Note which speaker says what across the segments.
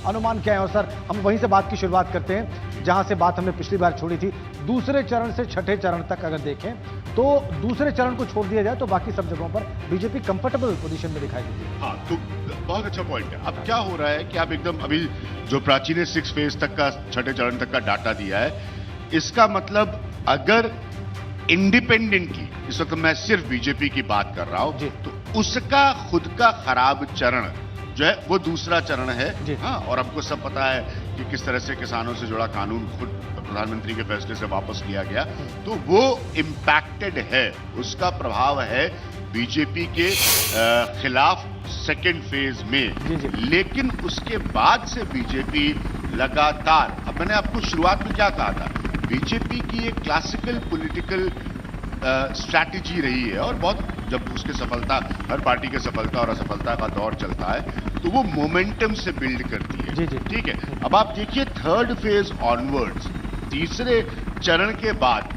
Speaker 1: अनुमान क्या है? और सर, हम वहीं से बात की शुरुआत करते हैं जहां से बात हमने पिछली बार छोड़ी थी। दूसरे चरण से छठे चरण तक अगर देखें तो दूसरे चरण को छोड़ दिया जाए तो बाकी सब जगहों पर बीजेपी कंफर्टेबल पोजीशन में दिखाई देती है।
Speaker 2: हाँ, तो बहुत अच्छा पॉइंट है। अब क्या हो रहा है कि आप एकदम अभी जो प्राची ने 6 फेज तक का, छठे चरण तक का डाटा दिया है, इसका मतलब अगर इंडिपेंडेंटली, इस वक्त मैं सिर्फ बीजेपी की बात कर रहा हूं, तो उसका खुद का खराब चरण जो है वो दूसरा चरण है। हाँ, और हमको सब पता है कि किस तरह से किसानों से जुड़ा कानून खुद प्रधानमंत्री के फैसले से वापस लिया गया, तो वो इम्पैक्टेड है, उसका प्रभाव है बीजेपी के खिलाफ सेकेंड फेज में। लेकिन उसके बाद से बीजेपी लगातार, अब मैंने आपको शुरुआत में क्या कहा था, बीजेपी की एक क्लासिकल पॉलिटिकल स्ट्रैटेजी रही है, और बहुत जब उसकी सफलता, हर पार्टी की सफलता और असफलता का दौर चलता है तो वो मोमेंटम से बिल्ड करती है। ठीक है, अब आप देखिए थर्ड फेज ऑनवर्ड्स, तीसरे चरण के बाद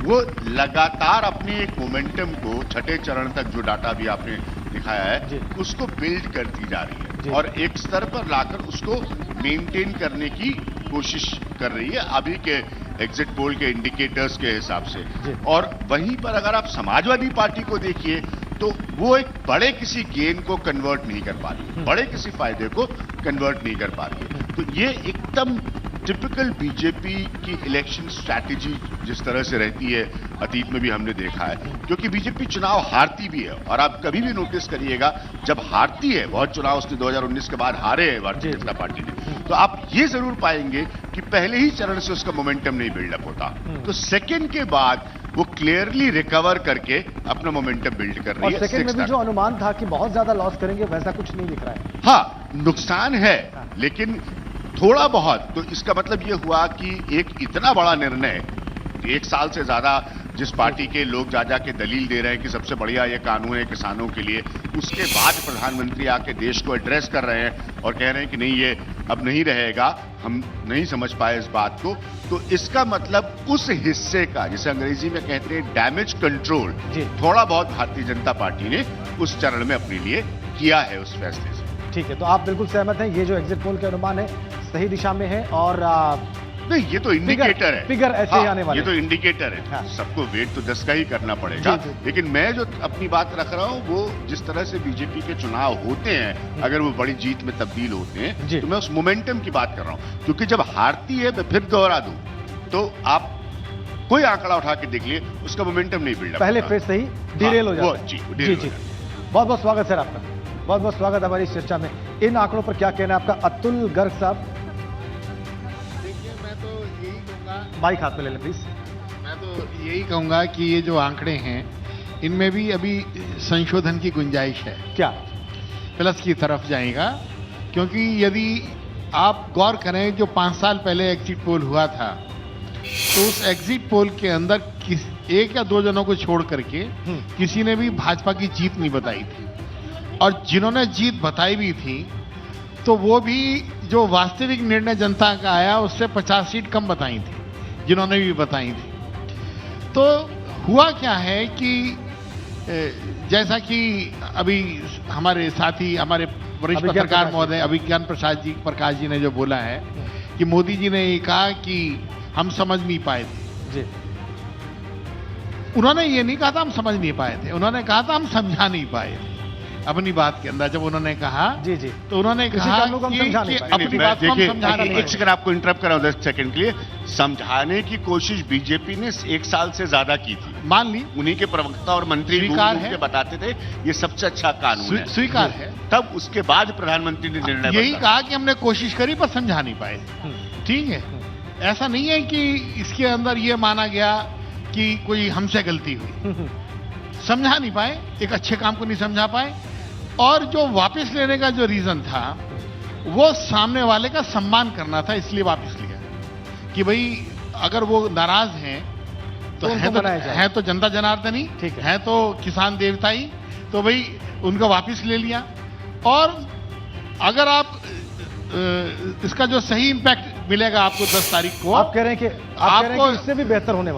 Speaker 2: वो लगातार अपने एक मोमेंटम को छठे चरण तक जो डाटा भी आपने दिखाया है उसको बिल्ड करती जा रही है, और एक स्तर पर लाकर उसको मेंटेन करने की कोशिश कर रही है अभी के एग्जिट पोल के इंडिकेटर्स के हिसाब से। और वहीं पर अगर आप समाजवादी पार्टी को देखिए तो वो एक बड़े किसी गेन को कन्वर्ट नहीं कर पा रही, बड़े किसी फायदे को कन्वर्ट नहीं कर पा रही है। तो ये एकदम टिपिकल बीजेपी की इलेक्शन स्ट्रैटेजी जिस तरह से रहती है, अतीत में भी हमने देखा है, क्योंकि बीजेपी चुनाव हारती भी है। और आप कभी भी नोटिस करिएगा, जब हारती है, बहुत चुनाव उसने 2019 के बाद हारे हैं भारतीय जनता पार्टी ने, तो आप ये जरूर पाएंगे कि पहले ही चरण से उसका मोमेंटम नहीं बिल्डअप होता, तो सेकेंड के बाद वो क्लियरली रिकवर करके अपना मोमेंटम बिल्ड कर रही है।
Speaker 1: और सेकेंड में भी जो अनुमान था कि बहुत ज्यादा लॉस करेंगे, वैसा कुछ नहीं दिख रहा है।
Speaker 2: हाँ, नुकसान है, लेकिन थोड़ा बहुत। तो इसका मतलब यह हुआ कि एक इतना बड़ा निर्णय, एक साल से ज्यादा जिस पार्टी के लोग जा के दलील दे रहे हैं कि सबसे बढ़िया ये कानून है किसानों के लिए, उसके बाद प्रधानमंत्री आके देश को एड्रेस कर रहे हैं और कह रहे हैं कि नहीं, ये अब नहीं रहेगा, हम नहीं समझ पाए इस बात को। तो इसका मतलब उस हिस्से का, जिसे अंग्रेजी में कहते हैं डैमेज कंट्रोल, थोड़ा बहुत भारतीय जनता पार्टी ने उस चरण में अपने लिए किया है उस फैसले से।
Speaker 1: ठीक है, तो आप बिल्कुल सहमत हैं, ये जो एग्जिट पोल के अनुमान है सही दिशा में है? और
Speaker 2: नहीं, ये तो इंडिकेटर है,
Speaker 1: फिगर ऐसे ही आने वाले,
Speaker 2: ये तो इंडिकेटर है। सबको वेट तो 10 का ही करना पड़ेगा। लेकिन मैं जो अपनी बात रख रहा हूं, वो जिस तरह से बीजेपी के चुनाव होते हैं, अगर वो बड़ी जीत में तब्दील होते हैं, तो मैं उस मोमेंटम की बात कर रहा हूं। क्योंकि जब हारती है, मैं फिर दोहरा दूं, तो आप कोई आंकड़ा उठा के देख लिए, उसका मोमेंटम नहीं बिल्डअप, पहले
Speaker 1: फेज से ही डिरेल हो जाता है।
Speaker 2: जी।
Speaker 1: बहुत बहुत स्वागत सर आपका, बहुत बहुत स्वागत हमारी इस चर्चा में। इन आंकड़ों पर क्या कहना है आपका? अतुल गर्ग साहब,
Speaker 3: देखिए, मैं तो यही कहूँगा,
Speaker 1: माइक हाथ में ले लें प्लीज।
Speaker 3: मैं तो यही कहूँगा कि ये जो आंकड़े हैं, इनमें भी अभी संशोधन की गुंजाइश है।
Speaker 1: क्या?
Speaker 3: प्लस की तरफ जाएगा, क्योंकि यदि आप गौर करें, जो 5 साल पहले एग्जिट पोल हुआ था, तो उस एग्जिट पोल के अंदर एक या दो जनों को छोड़ करके किसी ने भी भाजपा की जीत नहीं बताई थी, और जिन्होंने जीत बताई भी थी तो वो भी जो वास्तविक निर्णय जनता का आया उससे 50 सीट कम बताई थी, जिन्होंने भी बताई थी। तो हुआ क्या है कि जैसा कि अभी हमारे साथी, हमारे वरिष्ठ पत्रकार महोदय अभिज्ञान प्रकाश जी ने जो बोला है कि मोदी जी ने ये कहा कि हम समझ नहीं पाए थे। उन्होंने ये नहीं कहा था हम समझ नहीं पाए थे, उन्होंने कहा था हम समझा नहीं पाए थे अपनी बात के अंदर। जब उन्होंने कहा तो उन्होंने कहा कि अपनी बात को हम समझा नहीं पाए।
Speaker 2: एक सेकंड आपको इंटरप्ट कर रहा हूं 10 सेकंड के लिए। समझाने की कोशिश बीजेपी ने 1 साल से ज्यादा की थी,
Speaker 3: मान ली,
Speaker 2: उन्हीं के प्रवक्ता और मंत्री के बताते थे ये सबसे अच्छा कानून है,
Speaker 3: स्वीकार है।
Speaker 2: तब उसके बाद प्रधानमंत्री ने निर्णय
Speaker 3: यही कहा कि हमने कोशिश करी पर समझा नहीं पाए। ठीक है, ऐसा नहीं है कि इसके अंदर ये माना गया कि कोई हमसे गलती हुई, समझा नहीं पाए, एक अच्छे काम को नहीं समझा पाए। और जो वापस लेने का जो रीजन था, वो सामने वाले का सम्मान करना था, इसलिए वापस लिया कि भाई अगर वो नाराज हैं तो है तो जनता जनार्दनी, है तो किसान देवता ही, तो भाई उनको वापस ले लिया। और अगर आप इसका जो सही इंपैक्ट मिलेगा आपको 10 तारीख को,
Speaker 1: आप कह रहे हैं कि इससे भी बेहतर होने वाला